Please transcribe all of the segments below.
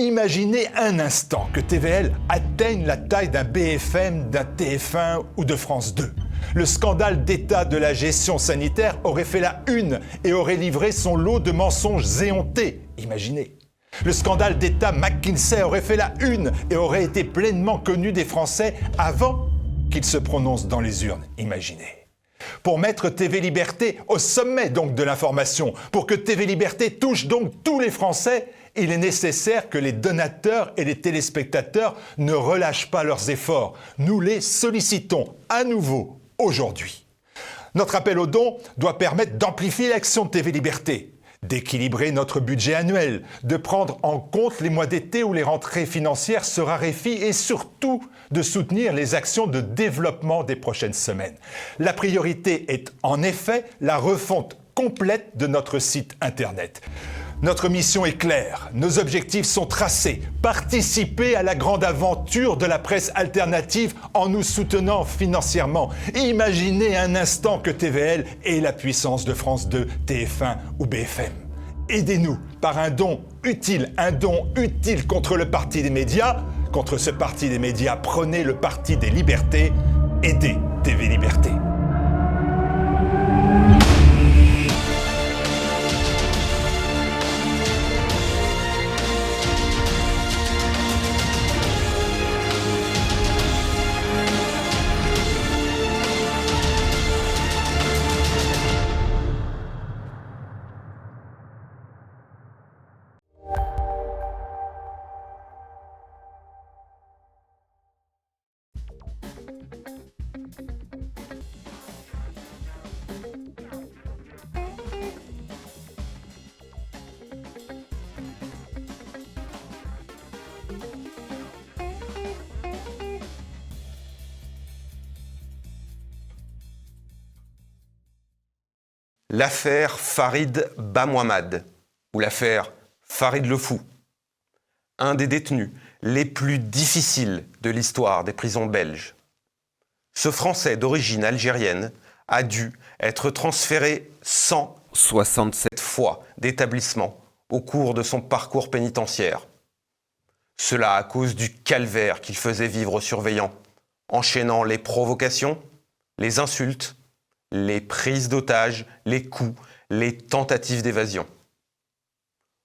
Imaginez un instant que TVL atteigne la taille d'un BFM, d'un TF1 ou de France 2. Le scandale d'état de la gestion sanitaire aurait fait la une et aurait livré son lot de mensonges éhontés. Imaginez. Le scandale d'état McKinsey aurait fait la une et aurait été pleinement connu des Français avant qu'ils se prononcent dans les urnes. Imaginez. Pour mettre TV Liberté au sommet donc de l'information, pour que TV Liberté touche donc tous les Français, il est nécessaire que les donateurs et les téléspectateurs ne relâchent pas leurs efforts. Nous les sollicitons à nouveau aujourd'hui. Notre appel aux dons doit permettre d'amplifier l'action de TV Liberté, d'équilibrer notre budget annuel, de prendre en compte les mois d'été où les rentrées financières se raréfient et surtout de soutenir les actions de développement des prochaines semaines. La priorité est en effet la refonte complète de notre site internet. Notre mission est claire, nos objectifs sont tracés. Participer à la grande aventure de la presse alternative en nous soutenant financièrement. Imaginez un instant que TVL ait la puissance de France 2, TF1 ou BFM. Aidez-nous par un don utile contre le parti des médias. Contre ce parti des médias, prenez le parti des libertés. Aidez TV Liberté. L'affaire Farid Bamouhamad, ou l'affaire Farid le Fou. Un des détenus les plus difficiles de l'histoire des prisons belges. Ce Français d'origine algérienne a dû être transféré 167 fois d'établissement au cours de son parcours pénitentiaire. Cela à cause du calvaire qu'il faisait vivre aux surveillants, enchaînant les provocations, les insultes, les prises d'otages, les coups, les tentatives d'évasion.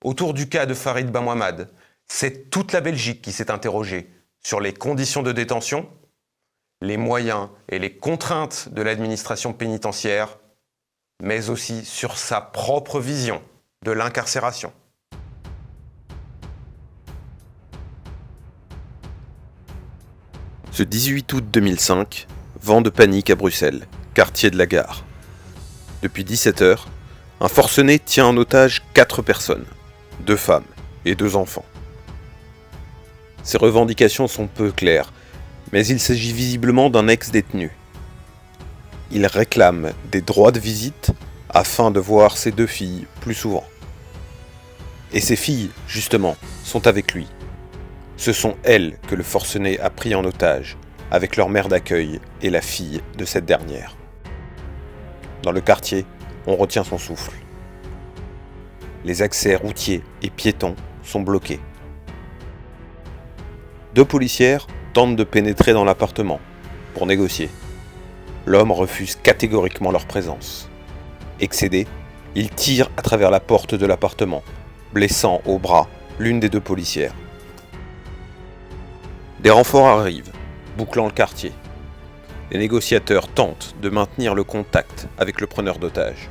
Autour du cas de Farid Bamouhamad, c'est toute la Belgique qui s'est interrogée sur les conditions de détention, les moyens et les contraintes de l'administration pénitentiaire, mais aussi sur sa propre vision de l'incarcération. Ce 18 août 2005, vent de panique à Bruxelles, quartier de la Gare. Depuis 17 heures, un forcené tient en otage 4 personnes, 2 femmes et 2 enfants. Ses revendications sont peu claires, mais il s'agit visiblement d'un ex-détenu. Il réclame des droits de visite afin de voir ses 2 filles plus souvent. Et ces filles, justement, sont avec lui. Ce sont elles que le forcené a pris en otage, avec leur mère d'accueil et la fille de cette dernière. Dans le quartier, on retient son souffle. Les accès routiers et piétons sont bloqués. 2 policières tentent de pénétrer dans l'appartement pour négocier. L'homme refuse catégoriquement leur présence. Excédé, il tire à travers la porte de l'appartement, blessant au bras l'une des 2 policières. Des renforts arrivent, bouclant le quartier. Les négociateurs tentent de maintenir le contact avec le preneur d'otages.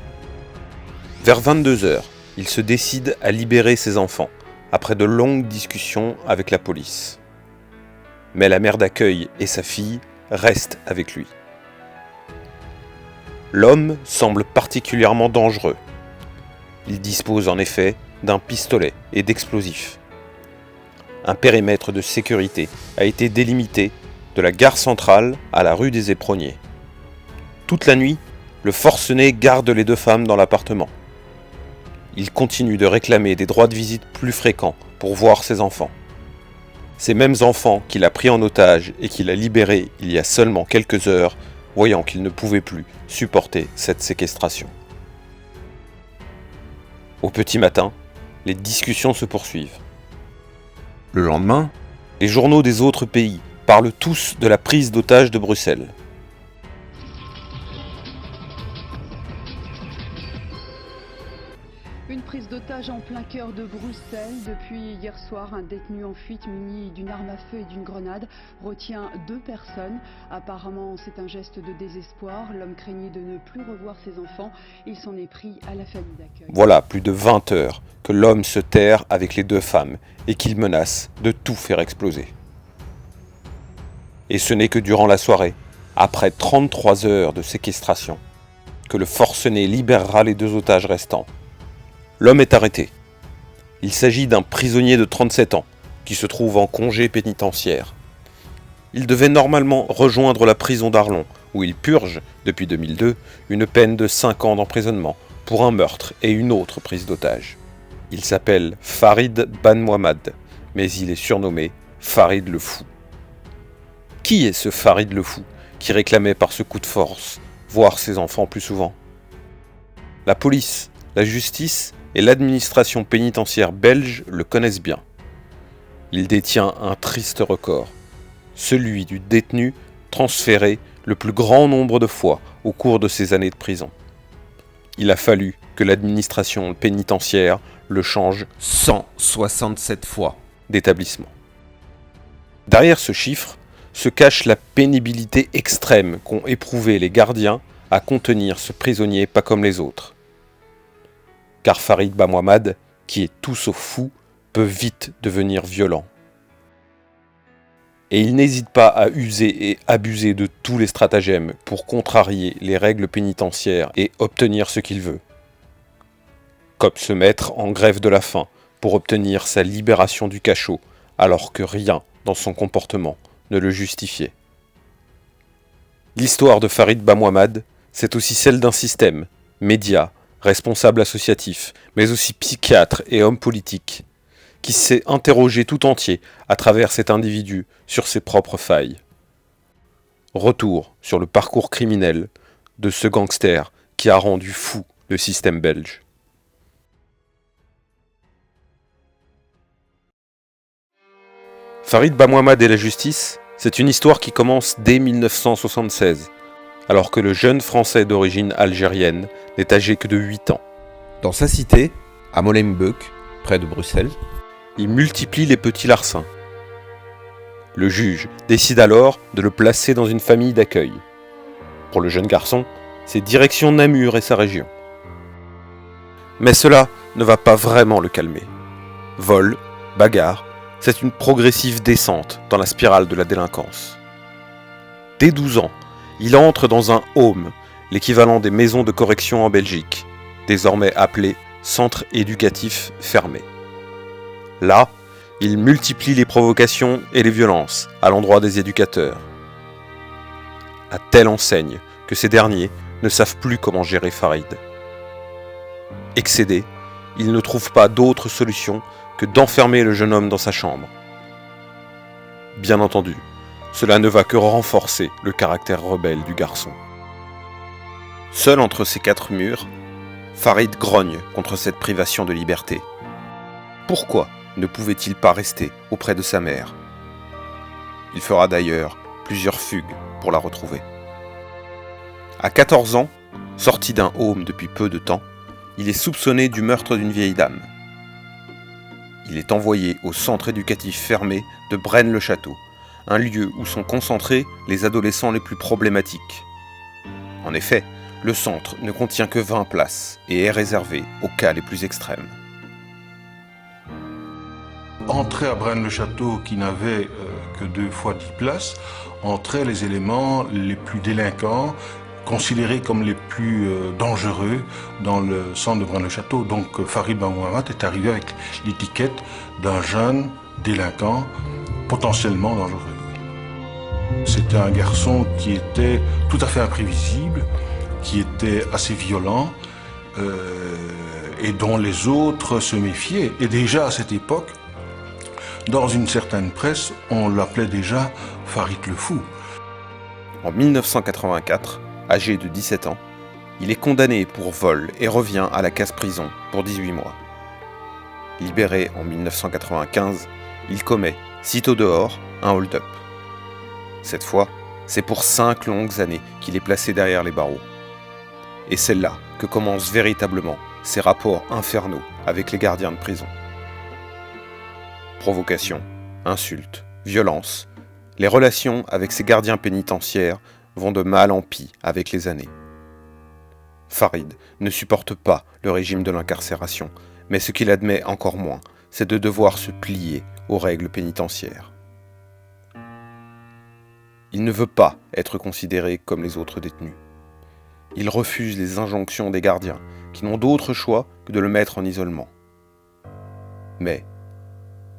Vers 22h, il se décide à libérer ses enfants, après de longues discussions avec la police. Mais la mère d'accueil et sa fille restent avec lui. L'homme semble particulièrement dangereux. Il dispose en effet d'un pistolet et d'explosifs. Un périmètre de sécurité a été délimité de la gare centrale à la rue des Éperonniers. Toute la nuit, le forcené garde les 2 femmes dans l'appartement. Il continue de réclamer des droits de visite plus fréquents pour voir ses enfants. Ces mêmes enfants qu'il a pris en otage et qu'il a libérés il y a seulement quelques heures, voyant qu'il ne pouvait plus supporter cette séquestration. Au petit matin, les discussions se poursuivent. Le lendemain, les journaux des autres pays parlent tous de la prise d'otage de Bruxelles. Une prise d'otage en plein cœur de Bruxelles. Depuis hier soir, un détenu en fuite muni d'une arme à feu et d'une grenade retient 2 personnes. Apparemment, c'est un geste de désespoir. L'homme craignait de ne plus revoir ses enfants. Il s'en est pris à la famille d'accueil. Voilà plus de 20 heures que l'homme se terre avec les 2 femmes et qu'il menace de tout faire exploser. Et ce n'est que durant la soirée, après 33 heures de séquestration, que le forcené libérera les 2 otages restants. L'homme est arrêté. Il s'agit d'un prisonnier de 37 ans qui se trouve en congé pénitentiaire. Il devait normalement rejoindre la prison d'Arlon, où il purge, depuis 2002, une peine de 5 ans d'emprisonnement pour un meurtre et une autre prise d'otage. Il s'appelle Farid Banmohamed, mais il est surnommé Farid le Fou. Qui est ce Farid le Fou qui réclamait par ce coup de force voir ses enfants plus souvent? La police, la justice et l'administration pénitentiaire belge le connaissent bien. Il détient un triste record, celui du détenu transféré le plus grand nombre de fois au cours de ses années de prison. Il a fallu que l'administration pénitentiaire le change 167 fois d'établissement. Derrière ce chiffre se cache la pénibilité extrême qu'ont éprouvé les gardiens à contenir ce prisonnier pas comme les autres. Car Farid Banmohamed, qui est tout sauf fou, peut vite devenir violent. Et il n'hésite pas à user et abuser de tous les stratagèmes pour contrarier les règles pénitentiaires et obtenir ce qu'il veut. Comme se mettre en grève de la faim pour obtenir sa libération du cachot, alors que rien dans son comportement ne le justifiait. L'histoire de Farid Banmohamed, c'est aussi celle d'un système, médias, responsable associatif, mais aussi psychiatre et homme politique, qui s'est interrogé tout entier à travers cet individu sur ses propres failles. Retour sur le parcours criminel de ce gangster qui a rendu fou le système belge. Farid Banmohamed et la justice, c'est une histoire qui commence dès 1976, alors que le jeune Français d'origine algérienne n'est âgé que de 8 ans. Dans sa cité, à Molenbeek, près de Bruxelles, il multiplie les petits larcins. Le juge décide alors de le placer dans une famille d'accueil. Pour le jeune garçon, c'est direction Namur et sa région. Mais cela ne va pas vraiment le calmer. Vol, bagarre, c'est une progressive descente dans la spirale de la délinquance. Dès 12 ans, il entre dans un home, l'équivalent des maisons de correction en Belgique, désormais appelé centre éducatif fermé. Là, il multiplie les provocations et les violences à l'endroit des éducateurs. À telle enseigne que ces derniers ne savent plus comment gérer Farid. Excédé, il ne trouve pas d'autre solution que d'enfermer le jeune homme dans sa chambre. Bien entendu, cela ne va que renforcer le caractère rebelle du garçon. Seul entre ces 4 murs, Farid grogne contre cette privation de liberté. Pourquoi ne pouvait-il pas rester auprès de sa mère? Il fera d'ailleurs plusieurs fugues pour la retrouver. À 14 ans, sorti d'un home depuis peu de temps, il est soupçonné du meurtre d'une vieille dame. Il est envoyé au centre éducatif fermé de Braine-le-Château, un lieu où sont concentrés les adolescents les plus problématiques. En effet, le centre ne contient que 20 places et est réservé aux cas les plus extrêmes. Entrer à Braine-le-Château, qui n'avait que 2 fois 10 places, entraient les éléments les plus délinquants, considérés comme les plus dangereux dans le centre de Braine-le-Château. Donc Farid Banmohamed est arrivé avec l'étiquette d'un jeune délinquant potentiellement dangereux. C'était un garçon qui était tout à fait imprévisible, qui était assez violent et dont les autres se méfiaient. Et déjà à cette époque, dans une certaine presse, on l'appelait déjà Farid le Fou. En 1984, âgé de 17 ans, il est condamné pour vol et revient à la case prison pour 18 mois. Libéré en 1995, il commet, sitôt dehors, un hold-up. Cette fois, c'est pour 5 longues années qu'il est placé derrière les barreaux. Et c'est là que commencent véritablement ses rapports infernaux avec les gardiens de prison. Provocations, insultes, violences, les relations avec ses gardiens pénitentiaires vont de mal en pis avec les années. Farid ne supporte pas le régime de l'incarcération, mais ce qu'il admet encore moins, c'est de devoir se plier aux règles pénitentiaires. Il ne veut pas être considéré comme les autres détenus. Il refuse les injonctions des gardiens, qui n'ont d'autre choix que de le mettre en isolement. Mais,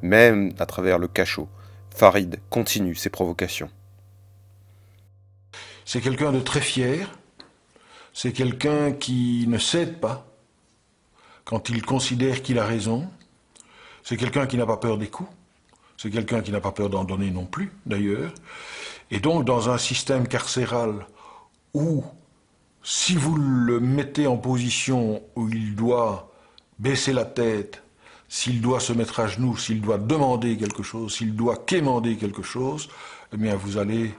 même à travers le cachot, Farid continue ses provocations. C'est quelqu'un de très fier, c'est quelqu'un qui ne cède pas quand il considère qu'il a raison, c'est quelqu'un qui n'a pas peur des coups, c'est quelqu'un qui n'a pas peur d'en donner non plus, d'ailleurs. Et donc, dans un système carcéral où, si vous le mettez en position où il doit baisser la tête, s'il doit se mettre à genoux, s'il doit demander quelque chose, s'il doit quémander quelque chose, eh bien, vous allez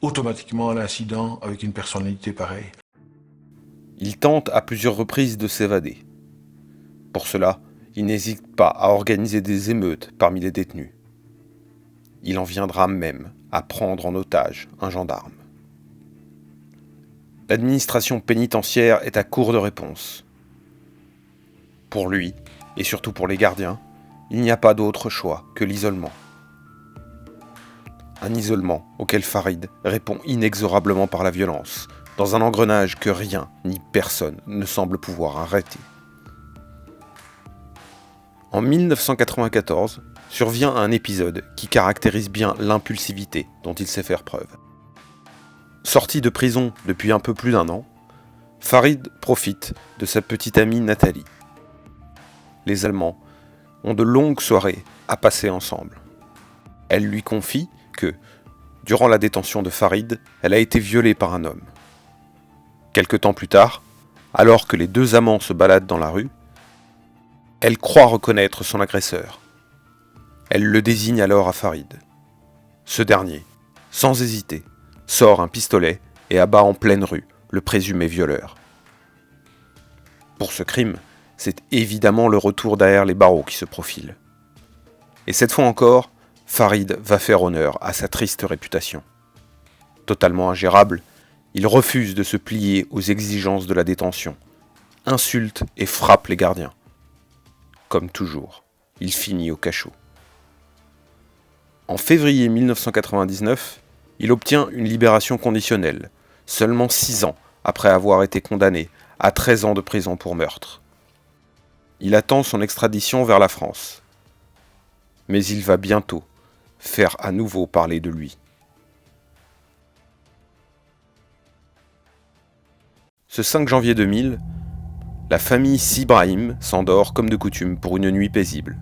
automatiquement à l'incident avec une personnalité pareille. Il tente à plusieurs reprises de s'évader. Pour cela, il n'hésite pas à organiser des émeutes parmi les détenus. Il en viendra même à prendre en otage un gendarme. L'administration pénitentiaire est à court de réponses. Pour lui, et surtout pour les gardiens, il n'y a pas d'autre choix que l'isolement. Un isolement auquel Farid répond inexorablement par la violence, dans un engrenage que rien ni personne ne semble pouvoir arrêter. En 1994, survient un épisode qui caractérise bien l'impulsivité dont il sait faire preuve. Sorti de prison depuis un peu plus d'1 an, Farid profite de sa petite amie Nathalie. Les Allemands ont de longues soirées à passer ensemble. Elle lui confie que, durant la détention de Farid, elle a été violée par un homme. Quelque temps plus tard, alors que les deux amants se baladent dans la rue, elle croit reconnaître son agresseur. Elle le désigne alors à Farid. Ce dernier, sans hésiter, sort un pistolet et abat en pleine rue le présumé violeur. Pour ce crime, c'est évidemment le retour derrière les barreaux qui se profile. Et cette fois encore, Farid va faire honneur à sa triste réputation. Totalement ingérable, il refuse de se plier aux exigences de la détention, insulte et frappe les gardiens. Comme toujours, il finit au cachot. En février 1999, il obtient une libération conditionnelle, seulement 6 ans après avoir été condamné à 13 ans de prison pour meurtre. Il attend son extradition vers la France. Mais il va bientôt faire à nouveau parler de lui. Ce 5 janvier 2000, la famille Sibrahim s'endort comme de coutume pour une nuit paisible.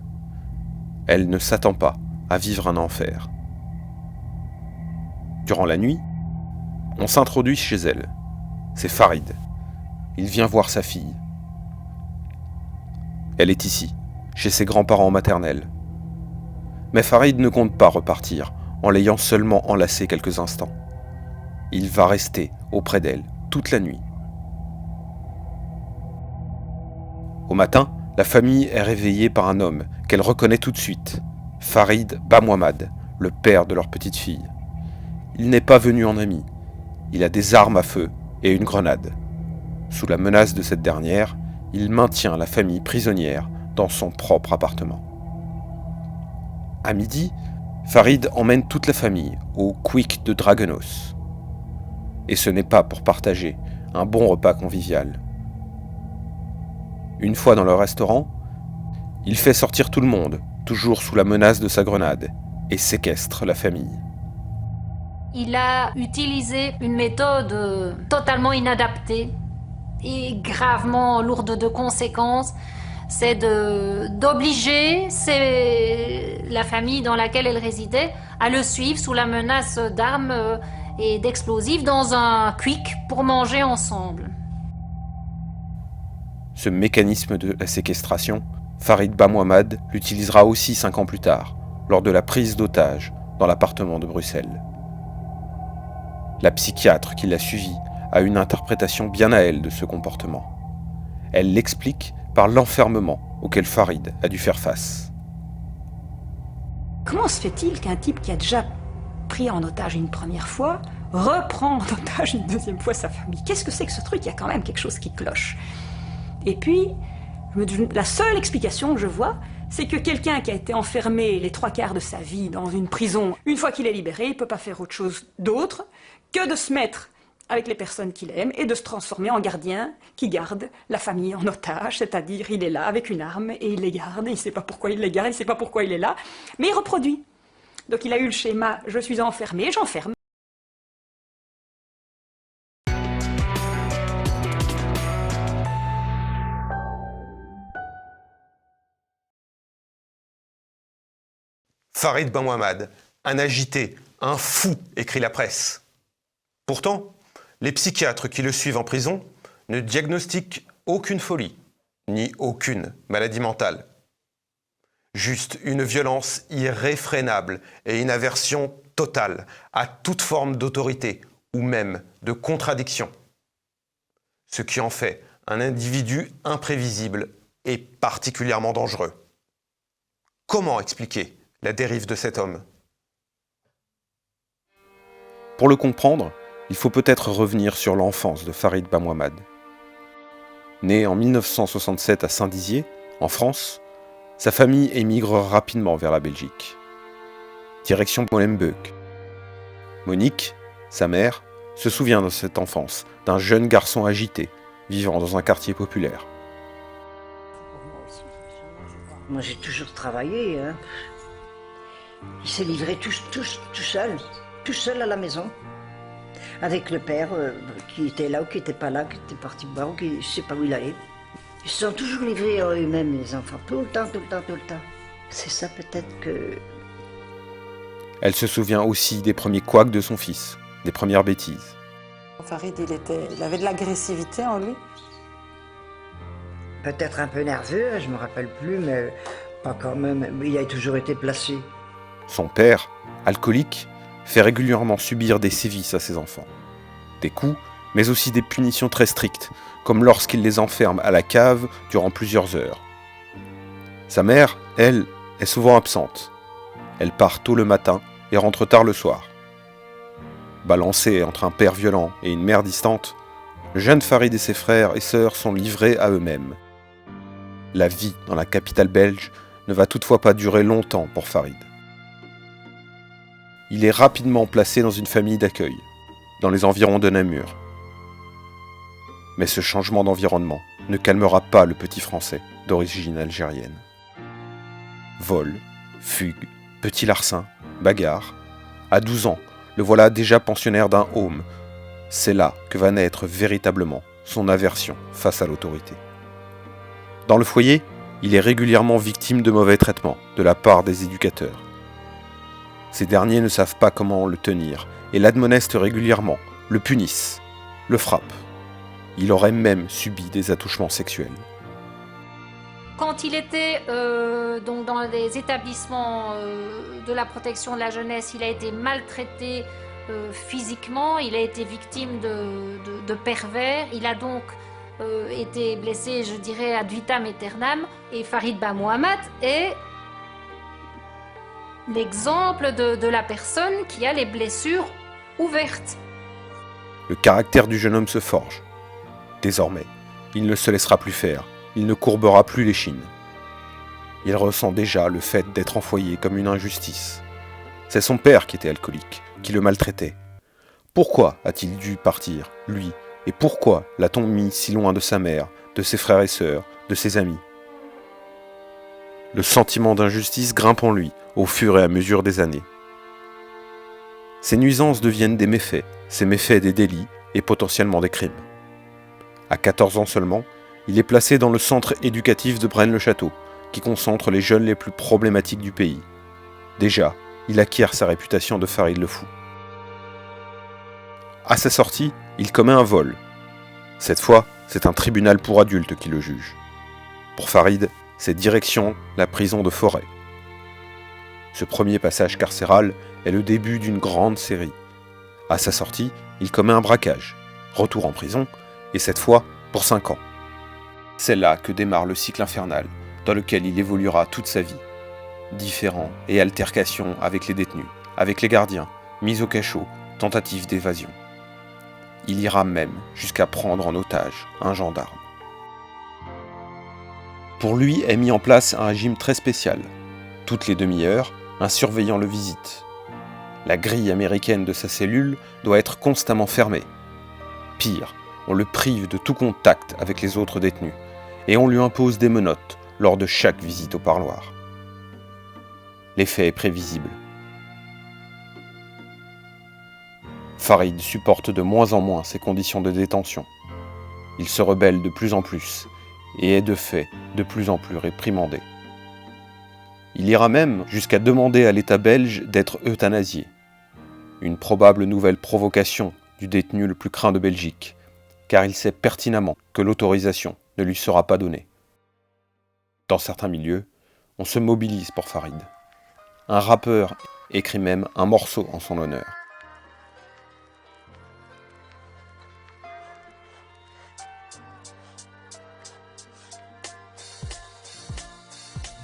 Elle ne s'attend pas à vivre un enfer. Durant la nuit, on s'introduit chez elle. C'est Farid. Il vient voir sa fille. Elle est ici, chez ses grands-parents maternels. Mais Farid ne compte pas repartir, en l'ayant seulement enlacée quelques instants. Il va rester auprès d'elle toute la nuit. Au matin, la famille est réveillée par un homme qu'elle reconnaît tout de suite, Farid Bamouamad, le père de leur petite fille. Il n'est pas venu en ami. Il a des armes à feu et une grenade. Sous la menace de cette dernière, il maintient la famille prisonnière dans son propre appartement. À midi, Farid emmène toute la famille au Quick de Draguenos. Et ce n'est pas pour partager un bon repas convivial. Une fois dans le restaurant, il fait sortir tout le monde, toujours sous la menace de sa grenade, et séquestre la famille. Il a utilisé une méthode totalement inadaptée et gravement lourde de conséquences. C'est d'obliger la famille dans laquelle elle résidait à le suivre sous la menace d'armes et d'explosifs dans un quick pour manger ensemble. Ce mécanisme de la séquestration, Farid Bamouamad l'utilisera aussi 5 ans plus tard, lors de la prise d'otage dans l'appartement de Bruxelles. La psychiatre qui l'a suivi a une interprétation bien à elle de ce comportement. Elle l'explique par l'enfermement auquel Farid a dû faire face. Comment se fait-il qu'un type qui a déjà pris en otage une première fois reprend en otage une deuxième fois sa famille? Qu'est-ce que c'est que ce truc? Il y a quand même quelque chose qui cloche. Et puis, la seule explication que je vois, c'est que quelqu'un qui a été enfermé les 3/4 de sa vie dans une prison, une fois qu'il est libéré, il ne peut pas faire autre chose d'autre que de se mettre avec les personnes qu'il aime et de se transformer en gardien qui garde la famille en otage, c'est-à-dire il est là avec une arme et il les garde, et il ne sait pas pourquoi il les garde, il ne sait pas pourquoi il est là, mais il reproduit. Donc il a eu le schéma « je suis enfermé, j'enferme ». Farid Benmouhamad, un agité, un fou, écrit la presse. Pourtant, les psychiatres qui le suivent en prison ne diagnostiquent aucune folie, ni aucune maladie mentale. Juste une violence irréfrénable et une aversion totale à toute forme d'autorité ou même de contradiction. Ce qui en fait un individu imprévisible et particulièrement dangereux. Comment expliquer la dérive de cet homme? Pour le comprendre, il faut peut-être revenir sur l'enfance de Farid Benmouhamad. Né en 1967 à Saint-Dizier, en France, sa famille émigre rapidement vers la Belgique. Direction Molenbeek. Monique, sa mère, se souvient de cette enfance d'un jeune garçon agité, vivant dans un quartier populaire. Moi j'ai toujours travaillé, hein. Il s'est livré tout seul à la maison. Avec le père qui était là ou qui n'était pas là, qui était parti boire ou qui ne sais pas où il allait. Ils se sont toujours livrés à eux-mêmes, les enfants, tout le temps. C'est ça peut-être que... Elle se souvient aussi des premiers couacs de son fils, des premières bêtises. Farid, il avait de l'agressivité en lui. Peut-être un peu nerveux, je ne me rappelle plus, mais pas quand même. Il a toujours été placé. Son père, alcoolique, fait régulièrement subir des sévices à ses enfants. Des coups, mais aussi des punitions très strictes, comme lorsqu'il les enferme à la cave durant plusieurs heures. Sa mère, elle, est souvent absente. Elle part tôt le matin et rentre tard le soir. Balancé entre un père violent et une mère distante, le jeune Farid et ses frères et sœurs sont livrés à eux-mêmes. La vie dans la capitale belge ne va toutefois pas durer longtemps pour Farid. Il est rapidement placé dans une famille d'accueil, dans les environs de Namur. Mais ce changement d'environnement ne calmera pas le petit Français d'origine algérienne. Vol, fugue, petit larcin, bagarre. À 12 ans, le voilà déjà pensionnaire d'un home. C'est là que va naître véritablement son aversion face à l'autorité. Dans le foyer, il est régulièrement victime de mauvais traitements de la part des éducateurs. Ces derniers ne savent pas comment le tenir et l'admonestent régulièrement, le punissent, le frappent. Il aurait même subi des attouchements sexuels. Quand il était donc dans les établissements de la protection de la jeunesse, il a été maltraité physiquement, il a été victime de pervers, il a donc été blessé, je dirais, ad vitam aeternam. Et Farid Benmouhamad est l'exemple de la personne qui a les blessures ouvertes. Le caractère du jeune homme se forge. Désormais, il ne se laissera plus faire, il ne courbera plus l'échine. Il ressent déjà le fait d'être en foyer comme une injustice. C'est son père qui était alcoolique, qui le maltraitait. Pourquoi a-t-il dû partir, lui, et pourquoi l'a-t-on mis si loin de sa mère, de ses frères et sœurs, de ses amis ? Le sentiment d'injustice grimpe en lui au fur et à mesure des années. Ces nuisances deviennent des méfaits, ces méfaits des délits et potentiellement des crimes. À 14 ans seulement, il est placé dans le centre éducatif de Braine-le-Château, qui concentre les jeunes les plus problématiques du pays. Déjà, il acquiert sa réputation de Farid le fou. À sa sortie, il commet un vol. Cette fois, c'est un tribunal pour adultes qui le juge. Pour Farid, c'est direction la prison de Forêt. Ce premier passage carcéral est le début d'une grande série. À sa sortie, il commet un braquage, retour en prison, et cette fois pour 5 ans. C'est là que démarre le cycle infernal, dans lequel il évoluera toute sa vie. Différends et altercations avec les détenus, avec les gardiens, mise au cachot, tentative d'évasion. Il ira même jusqu'à prendre en otage un gendarme. Pour lui est mis en place un régime très spécial. Toutes les demi-heures, un surveillant le visite. La grille américaine de sa cellule doit être constamment fermée. Pire, on le prive de tout contact avec les autres détenus et on lui impose des menottes lors de chaque visite au parloir. L'effet est prévisible. Farid supporte de moins en moins ces conditions de détention. Il se rebelle de plus en plus et est de fait de plus en plus réprimandé. Il ira même jusqu'à demander à l'État belge d'être euthanasié. Une probable nouvelle provocation du détenu le plus craint de Belgique, car il sait pertinemment que l'autorisation ne lui sera pas donnée. Dans certains milieux, on se mobilise pour Farid. Un rappeur écrit même un morceau en son honneur.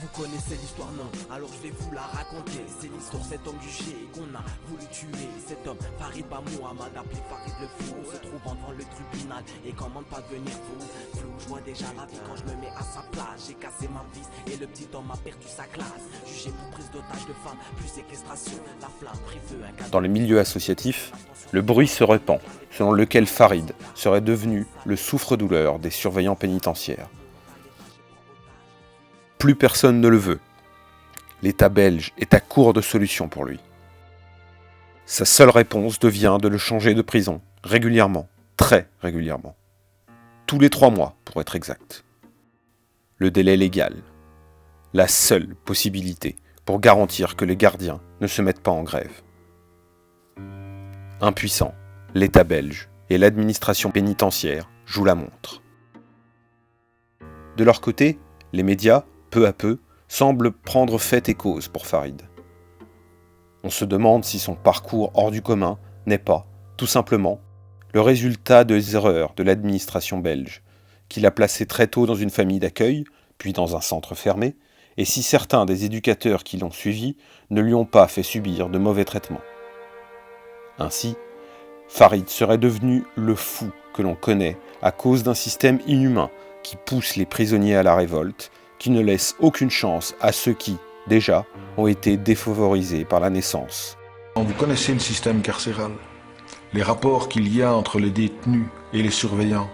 Vous connaissez l'histoire, non? Alors je vais vous la raconter. C'est l'histoire de cet homme jugé qu'on a voulu tuer. Cet homme, Farid Bamouhamad, appelé Farid le Fou, se trouvant devant le tribunal et commande pas devenir fou. Flou, je vois déjà la vie quand je me mets à sa place. J'ai cassé ma vis et le petit homme a perdu sa classe. Jugé pour prise d'otage de femme, plus séquestration, la flamme prit feu. Dans les milieux associatifs, le bruit se répand, selon lequel Farid serait devenu le souffre-douleur des surveillants pénitentiaires. Plus personne ne le veut. L'État belge est à court de solutions pour lui. Sa seule réponse devient de le changer de prison, régulièrement, très régulièrement. Tous les 3 mois, pour être exact. Le délai légal. La seule possibilité pour garantir que les gardiens ne se mettent pas en grève. Impuissant, l'État belge et l'administration pénitentiaire jouent la montre. De leur côté, les médias, peu à peu, semble prendre fait et cause pour Farid. On se demande si son parcours hors du commun n'est pas, tout simplement, le résultat des erreurs de l'administration belge, qui l'a placé très tôt dans une famille d'accueil, puis dans un centre fermé, et si certains des éducateurs qui l'ont suivi ne lui ont pas fait subir de mauvais traitements. Ainsi, Farid serait devenu le fou que l'on connaît à cause d'un système inhumain qui pousse les prisonniers à la révolte, qui ne laisse aucune chance à ceux qui, déjà, ont été défavorisés par la naissance. Vous connaissez le système carcéral, les rapports qu'il y a entre les détenus et les surveillants,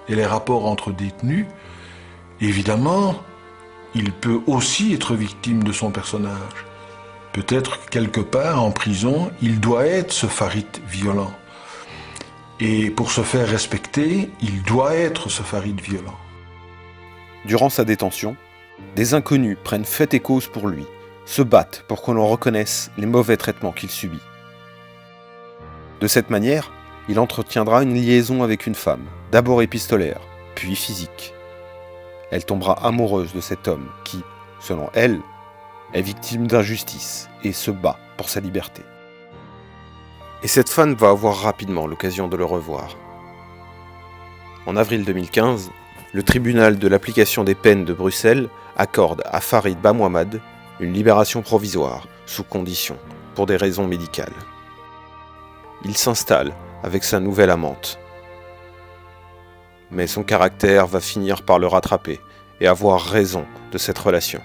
et les rapports entre détenus, évidemment, il peut aussi être victime de son personnage. Peut-être que quelque part en prison, il doit être ce Farid violent. Et pour se faire respecter, il doit être ce Farid violent. Durant sa détention, des inconnus prennent fait et cause pour lui, se battent pour qu'on en reconnaisse les mauvais traitements qu'il subit. De cette manière, il entretiendra une liaison avec une femme, d'abord épistolaire, puis physique. Elle tombera amoureuse de cet homme qui, selon elle, est victime d'injustice et se bat pour sa liberté. Et cette femme va avoir rapidement l'occasion de le revoir. En avril 2015, le tribunal de l'application des peines de Bruxelles accorde à Farid Bamouhamad une libération provisoire, sous condition, pour des raisons médicales. Il s'installe avec sa nouvelle amante. Mais son caractère va finir par le rattraper et avoir raison de cette relation.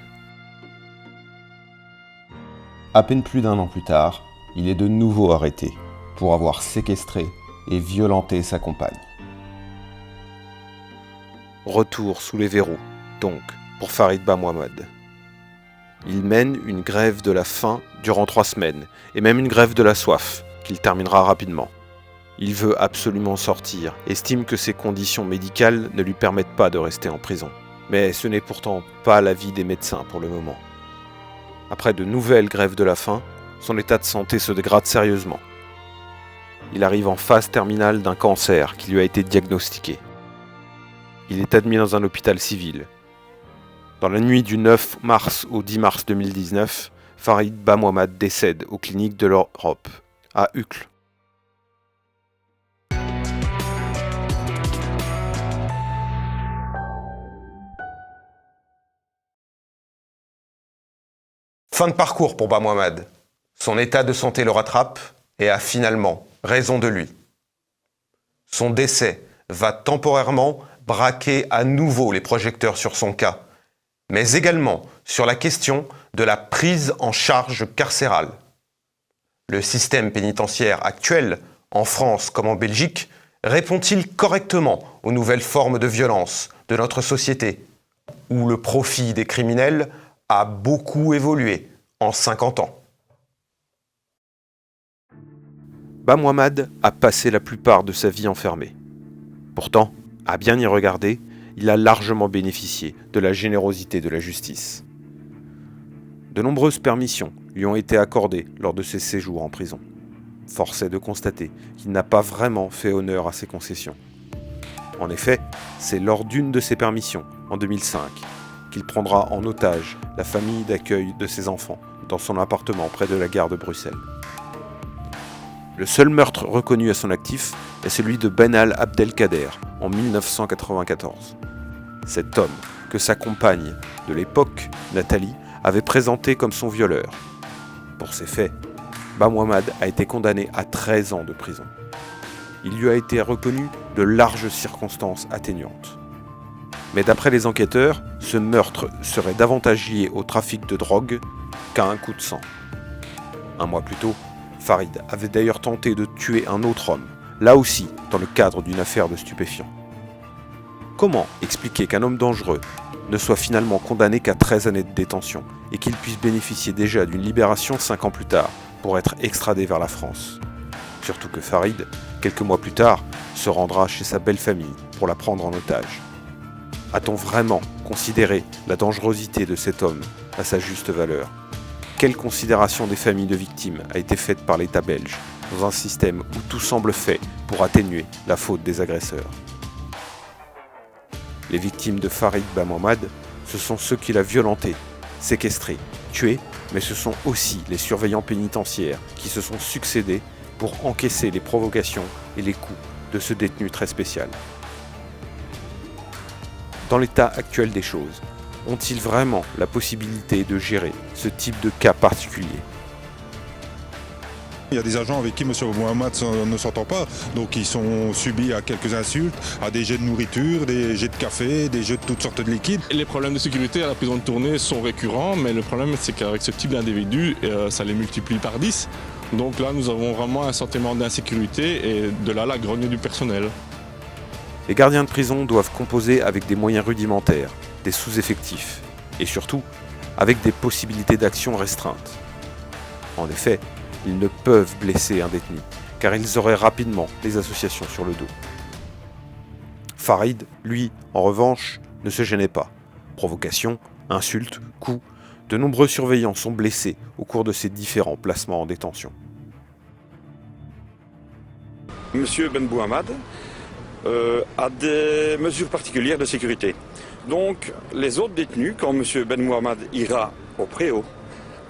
À peine plus d'1 an plus tard, il est de nouveau arrêté pour avoir séquestré et violenté sa compagne. Retour sous les verrous, donc, pour Farid Bamouhamad. Il mène une grève de la faim durant 3 semaines, et même une grève de la soif, qu'il terminera rapidement. Il veut absolument sortir, estime que ses conditions médicales ne lui permettent pas de rester en prison. Mais ce n'est pourtant pas l'avis des médecins pour le moment. Après de nouvelles grèves de la faim, son état de santé se dégrade sérieusement. Il arrive en phase terminale d'un cancer qui lui a été diagnostiqué. Il est admis dans un hôpital civil. Dans la nuit du 9 mars au 10 mars 2019, Farid Bamouamad décède aux cliniques de l'Europe, à Uccle. Fin de parcours pour Bamouamad. Son état de santé le rattrape et a finalement raison de lui. Son décès va temporairement braquer à nouveau les projecteurs sur son cas, mais également sur la question de la prise en charge carcérale. Le système pénitentiaire actuel, en France comme en Belgique, répond-il correctement aux nouvelles formes de violence de notre société, où le profit des criminels a beaucoup évolué en 50 ans? Bamouamad a passé la plupart de sa vie enfermé. Pourtant, à bien y regarder, il a largement bénéficié de la générosité de la justice. De nombreuses permissions lui ont été accordées lors de ses séjours en prison. Force est de constater qu'il n'a pas vraiment fait honneur à ses concessions. En effet, c'est lors d'une de ces permissions, en 2005, qu'il prendra en otage la famille d'accueil de ses enfants dans son appartement près de la gare de Bruxelles. Le seul meurtre reconnu à son actif est celui de Benal Abdelkader en 1994. Cet homme que sa compagne de l'époque, Nathalie, avait présenté comme son violeur. Pour ces faits, Bamouamad a été condamné à 13 ans de prison. Il lui a été reconnu de larges circonstances atténuantes. Mais d'après les enquêteurs, ce meurtre serait davantage lié au trafic de drogue qu'à un coup de sang. Un mois plus tôt, Farid avait d'ailleurs tenté de tuer un autre homme, là aussi dans le cadre d'une affaire de stupéfiants. Comment expliquer qu'un homme dangereux ne soit finalement condamné qu'à 13 années de détention et qu'il puisse bénéficier déjà d'une libération 5 ans plus tard pour être extradé vers la France? Surtout que Farid, quelques mois plus tard, se rendra chez sa belle famille pour la prendre en otage. A-t-on vraiment considéré la dangerosité de cet homme à sa juste valeur? Quelle considération des familles de victimes a été faite par l'État belge dans un système où tout semble fait pour atténuer la faute des agresseurs? Les victimes de Farid Bamouamad, ce sont ceux qui l'a violenté, séquestré, tué, mais ce sont aussi les surveillants pénitentiaires qui se sont succédés pour encaisser les provocations et les coups de ce détenu très spécial. Dans l'état actuel des choses, ont-ils vraiment la possibilité de gérer ce type de cas particulier? Il y a des agents avec qui M. Bamouamad ne s'entend pas, donc ils sont subis à quelques insultes, à des jets de nourriture, des jets de café, des jets de toutes sortes de liquides. Les problèmes de sécurité à la prison de Tournai sont récurrents, mais le problème c'est qu'avec ce type d'individu, ça les multiplie par 10. Donc là, nous avons vraiment un sentiment d'insécurité et de là la grogne du personnel. Les gardiens de prison doivent composer avec des moyens rudimentaires, des sous-effectifs, et surtout avec des possibilités d'action restreintes. En effet, ils ne peuvent blesser un détenu, car ils auraient rapidement les associations sur le dos. Farid, lui, en revanche, ne se gênait pas. Provocations, insultes, coups, de nombreux surveillants sont blessés au cours de ces différents placements en détention. Monsieur Bamouamad a des mesures particulières de sécurité. Donc, les autres détenus, quand M. Bamouamad ira au préau,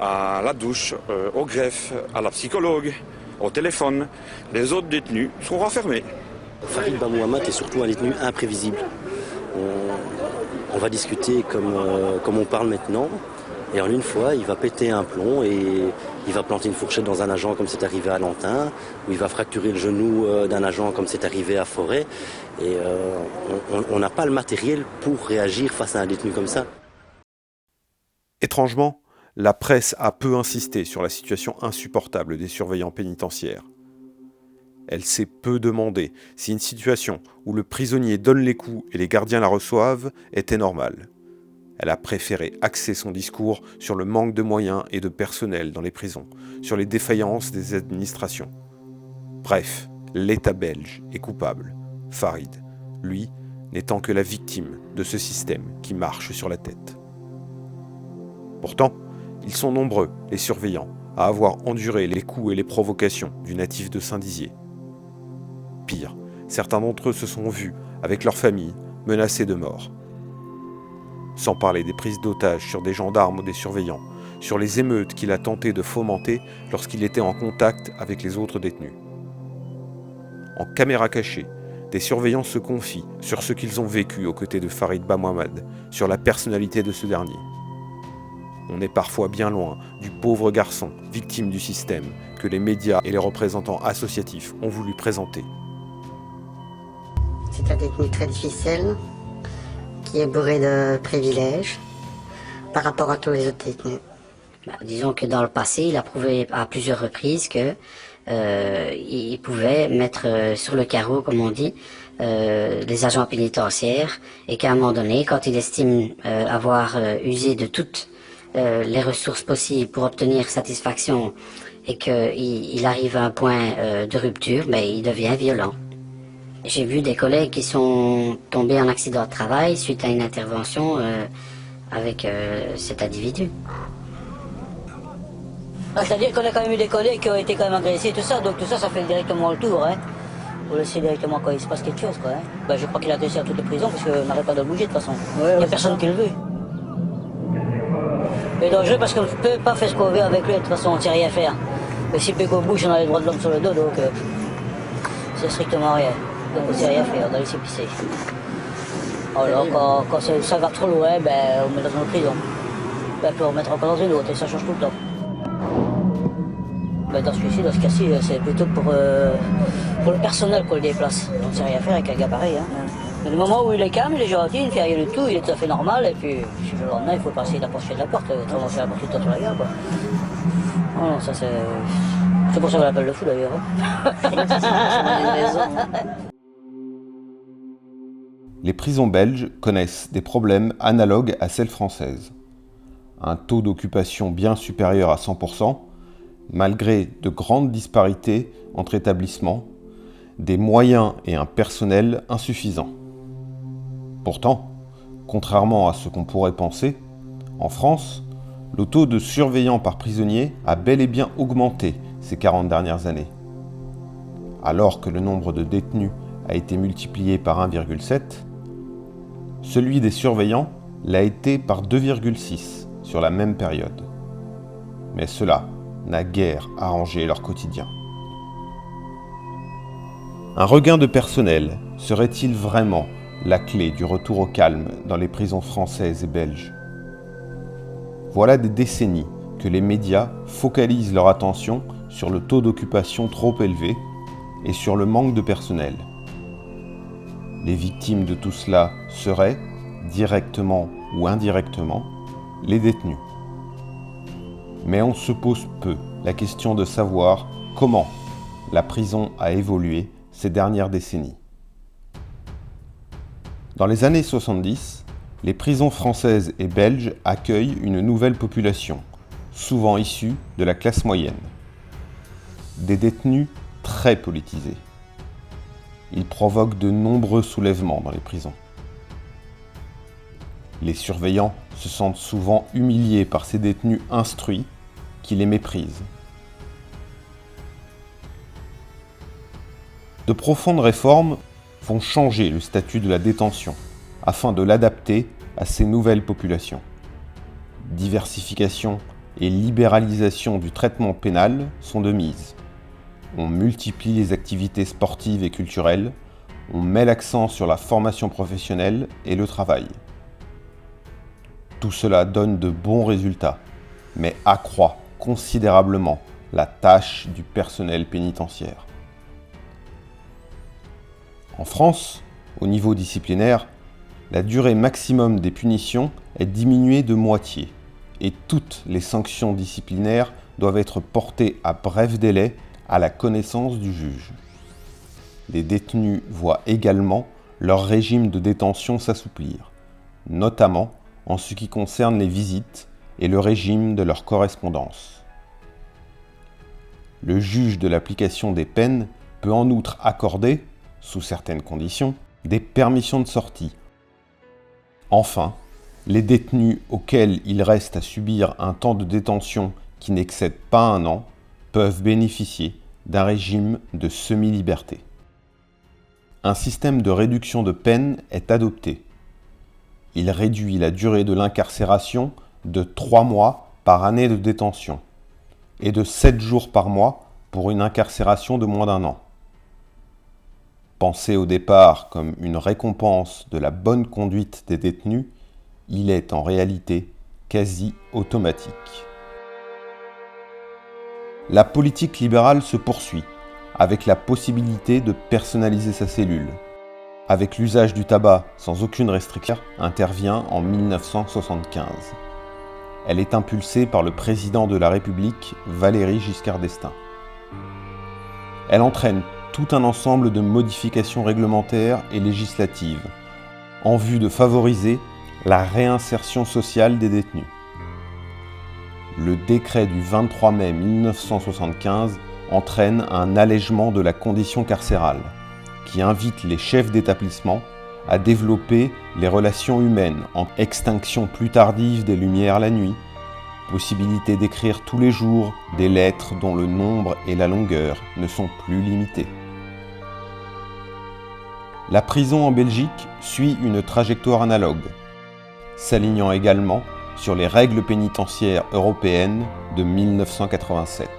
à la douche, au greffe, à la psychologue, au téléphone, les autres détenus seront renfermés. Farid Bamouamad est surtout un détenu imprévisible. On va discuter comme on parle maintenant, et en une fois, il va péter un plomb et il va planter une fourchette dans un agent comme c'est arrivé à Lantin, ou il va fracturer le genou d'un agent comme c'est arrivé à Forêt. Et on n'a pas le matériel pour réagir face à un détenu comme ça. Étrangement, la presse a peu insisté sur la situation insupportable des surveillants pénitentiaires. Elle s'est peu demandé si une situation où le prisonnier donne les coups et les gardiens la reçoivent était normale. Elle a préféré axer son discours sur le manque de moyens et de personnel dans les prisons, sur les défaillances des administrations. Bref, l'État belge est coupable. Farid, lui, n'étant que la victime de ce système qui marche sur la tête. Pourtant, ils sont nombreux, les surveillants, à avoir enduré les coups et les provocations du natif de Saint-Dizier. Pire, certains d'entre eux se sont vus, avec leur famille, menacés de mort. Sans parler des prises d'otages sur des gendarmes ou des surveillants, sur les émeutes qu'il a tenté de fomenter lorsqu'il était en contact avec les autres détenus. En caméra cachée, des surveillants se confient sur ce qu'ils ont vécu aux côtés de Farid Bamouamad, sur la personnalité de ce dernier. On est parfois bien loin du pauvre garçon, victime du système, que les médias et les représentants associatifs ont voulu présenter. C'est un détenu très difficile, qui est bourré de privilèges par rapport à tous les autres détenus. Disons que dans le passé, il a prouvé à plusieurs reprises que il pouvait mettre sur le carreau, comme on dit, les agents pénitentiaires, et qu'à un moment donné, quand il estime avoir usé de toutes les ressources possibles pour obtenir satisfaction et qu'il arrive à un point de rupture, il devient violent. J'ai vu des collègues qui sont tombés en accident de travail suite à une intervention avec cet individu. C'est-à-dire qu'on a quand même eu des collègues qui ont été quand même agressés et tout ça, donc tout ça, ça fait directement le tour, hein. Faut laisser directement quand il se passe quelque chose, quoi, hein. Je crois qu'il a agressé à toutes les prisons parce qu'on n'arrête pas de le bouger de toute façon. Il n'y a personne qui le veut. C'est dangereux parce qu'on ne peut pas faire ce qu'on veut avec lui, de toute façon, on ne sait rien faire. Mais si Péco bouge, on a les droits de l'homme sur le dos, donc c'est strictement rien. Donc on ne sait rien faire, on doit laisser pisser. Alors quand ça va trop loin, on met dans une autre prison. Puis on va mettre encore dans une autre et ça change tout le temps. Dans ce cas-ci, c'est plutôt pour le personnel qu'on le déplace. On ne sait rien faire avec un gars pareil. Hein. Le moment où il est calme, il est gentil, il ne fait rien du tout, il est tout à fait normal, et puis le lendemain, il faut passer d'approcher de la porte, autrement c'est la porte tout le temps sur la gare, quoi. Non, ça c'est pour ça qu'on l'appelle le fou d'ailleurs. Les prisons belges connaissent des problèmes analogues à celles françaises. Un taux d'occupation bien supérieur à 100%, malgré de grandes disparités entre établissements, des moyens et un personnel insuffisants. Pourtant, contrairement à ce qu'on pourrait penser, en France, le taux de surveillants par prisonnier a bel et bien augmenté ces 40 dernières années. Alors que le nombre de détenus a été multiplié par 1,7, celui des surveillants l'a été par 2,6 sur la même période. Mais cela n'a guère arrangé leur quotidien. Un regain de personnel serait-il vraiment la clé du retour au calme dans les prisons françaises et belges ? Voilà des décennies que les médias focalisent leur attention sur le taux d'occupation trop élevé et sur le manque de personnel. Les victimes de tout cela seraient, directement ou indirectement, les détenus. Mais on se pose peu la question de savoir comment la prison a évolué ces dernières décennies. Dans les années 70, les prisons françaises et belges accueillent une nouvelle population, souvent issue de la classe moyenne. Des détenus très politisés. Ils provoquent de nombreux soulèvements dans les prisons. Les surveillants se sentent souvent humiliés par ces détenus instruits qui les méprisent. De profondes réformes vont changer le statut de la détention afin de l'adapter à ces nouvelles populations. Diversification et libéralisation du traitement pénal sont de mise. On multiplie les activités sportives et culturelles, on met l'accent sur la formation professionnelle et le travail. Tout cela donne de bons résultats, mais accroît considérablement la tâche du personnel pénitentiaire. En France, au niveau disciplinaire, la durée maximum des punitions est diminuée de moitié et toutes les sanctions disciplinaires doivent être portées à bref délai à la connaissance du juge. Les détenus voient également leur régime de détention s'assouplir, notamment en ce qui concerne les visites et le régime de leur correspondance. Le juge de l'application des peines peut en outre accorder, sous certaines conditions, des permissions de sortie. Enfin, les détenus auxquels il reste à subir un temps de détention qui n'excède pas 1 an peuvent bénéficier d'un régime de semi-liberté. Un système de réduction de peine est adopté. Il réduit la durée de l'incarcération de 3 mois par année de détention et de 7 jours par mois pour une incarcération de moins d'1 an. Pensé au départ comme une récompense de la bonne conduite des détenus, il est en réalité quasi automatique. La politique libérale se poursuit, avec la possibilité de personnaliser sa cellule. Avec l'usage du tabac sans aucune restriction, intervient en 1975. Elle est impulsée par le président de la République, Valéry Giscard d'Estaing. Elle entraîne tout un ensemble de modifications réglementaires et législatives, en vue de favoriser la réinsertion sociale des détenus. Le décret du 23 mai 1975 entraîne un allègement de la condition carcérale, qui invite les chefs d'établissement à développer les relations humaines en extinction plus tardive des lumières la nuit, possibilité d'écrire tous les jours des lettres dont le nombre et la longueur ne sont plus limités. La prison en Belgique suit une trajectoire analogue, s'alignant également sur les règles pénitentiaires européennes de 1987.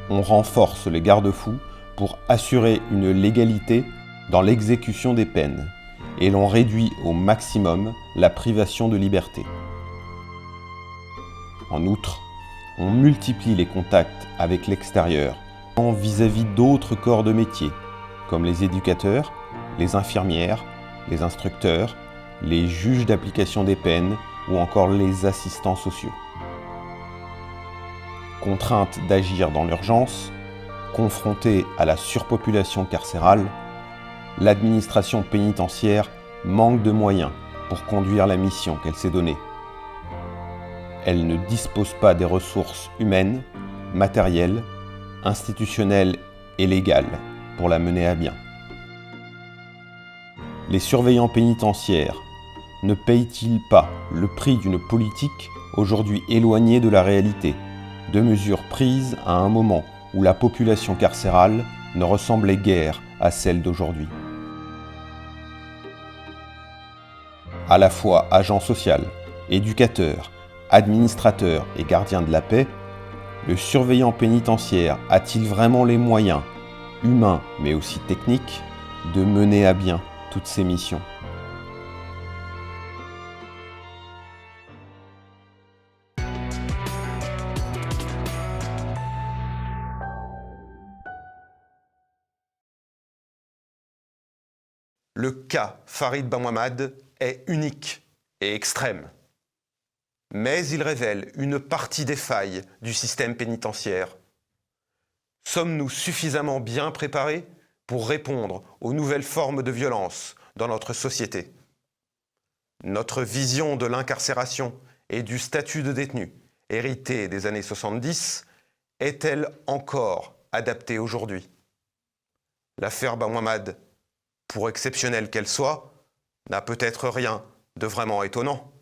On renforce les garde-fous pour assurer une légalité dans l'exécution des peines et l'on réduit au maximum la privation de liberté. En outre, on multiplie les contacts avec l'extérieur vis-à-vis d'autres corps de métier, comme les éducateurs, les infirmières, les instructeurs, les juges d'application des peines ou encore les assistants sociaux. Contrainte d'agir dans l'urgence, confrontée à la surpopulation carcérale, l'administration pénitentiaire manque de moyens pour conduire la mission qu'elle s'est donnée. Elle ne dispose pas des ressources humaines, matérielles, institutionnelles et légales pour la mener à bien. Les surveillants pénitentiaires ne payent-ils pas le prix d'une politique aujourd'hui éloignée de la réalité, de mesures prises à un moment où la population carcérale ne ressemblait guère à celle d'aujourd'hui? À la fois agent social, éducateur, administrateur et gardien de la paix, le surveillant pénitentiaire a-t-il vraiment les moyens, humains mais aussi techniques, de mener à bien toutes ces missions? Le cas Farid Bamouhamad est unique et extrême. Mais il révèle une partie des failles du système pénitentiaire. Sommes-nous suffisamment bien préparés pour répondre aux nouvelles formes de violence dans notre société? Notre vision de l'incarcération et du statut de détenu, hérité des années 70, est-elle encore adaptée aujourd'hui? L'affaire Bamouhamad, pour exceptionnelle qu'elle soit, n'a peut-être rien de vraiment étonnant.